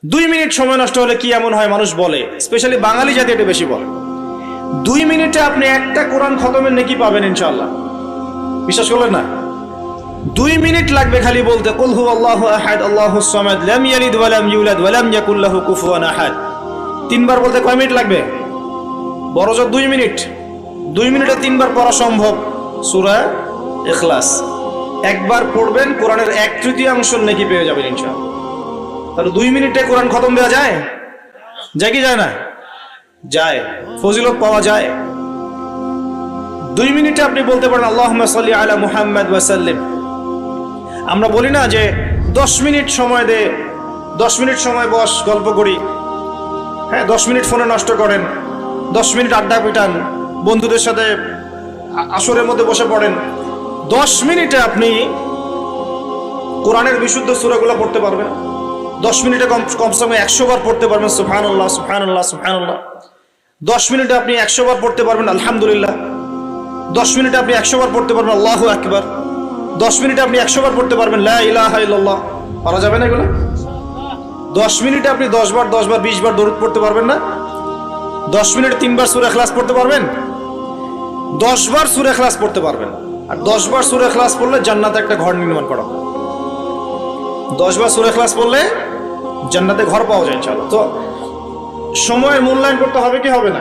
2 minute সময় নষ্ট হলে কি এমন হয় মানুষ বলে, স্পেশালি বাঙালি জাতি এটা বেশি বলে। 2 মিনিটে আপনি একটা কোরআন খতমের নেকি পাবেন ইনশাআল্লাহ, বিশ্বাস করলেন না? 2 মিনিট লাগবে খালি বলতে কুল হুয়াল্লাহু আহাদ আল্লাহুস সামাদ লাম ইয়ালিদ ওয়া লাম ইউলাদ ওয়া লাম ইয়াকুল লাহু কুফুয়ান আহাদ। 3বার বলতে কয় মিনিট লাগবে? বড়জোর 2 মিনিট। 2 মিনিটে 3বার পড়া সম্ভব সূরা ইখলাস। একবার পড়বেন কোরআনের 1/3 নেকি পেয়ে যাবেন ইনশাআল্লাহ। তাহলে 2 মিনিটে কোরআন খতম দেওয়া যায়? যায় কি যায় না? যায়, ফজিলত পাওয়া যায়। 2 মিনিটে আপনি বলতে পারেন আল্লাহুম্মা সাল্লি আলা মুহাম্মাদ ওয়া সাল্লিম। আমরা বলি না যে 10 মিনিট সময় দে, 10 মিনিট সময় বস গল্প করি, হ্যাঁ 10 মিনিট ফোনে নষ্ট করেন, 10 মিনিট আড্ডা পিটান, বন্ধুদের সাথে আসরের মধ্যে বসে পড়েন। 10 মিনিটে আপনি কোরআনের বিশুদ্ধ সূরাগুলো পড়তে পারবেন। 10 মিনিটে কমসে কম 100 বার পড়তে পারবেন সুবহানাল্লাহ সুবহানাল্লাহ সুবহানাল্লাহ। 10 মিনিটে আপনি 100 বার পড়তে পারবেন আলহামদুলিল্লাহ। 10 মিনিটে আপনি 100 বার পড়তে পারবেন আল্লাহু আকবার। 10 মিনিটে আপনি 100 বার পড়তে পারবেন লা ইলাহা ইল্লাল্লাহ। পারা যাবে না এগুলো? 10 মিনিটে আপনি 10 বার 20 বার দরুদ পড়তে পারবেন না? 10 মিনিটে 3বার সূরা ইখলাস পড়তে পারবেন? 10 বার সূরা ইখলাস পড়তে পারবেন। আর 10 বার সূরা ইখলাস পড়লে জান্নাতে একটা ঘর নির্মাণ করা হবে। 10 বার সূরা ইখলাস পড়লে জান্নাতে ঘর পাওয়া যায় ইনশাআল্লাহ। তো সময়ের মূল্যায়ন করতে হবে কি হবে না?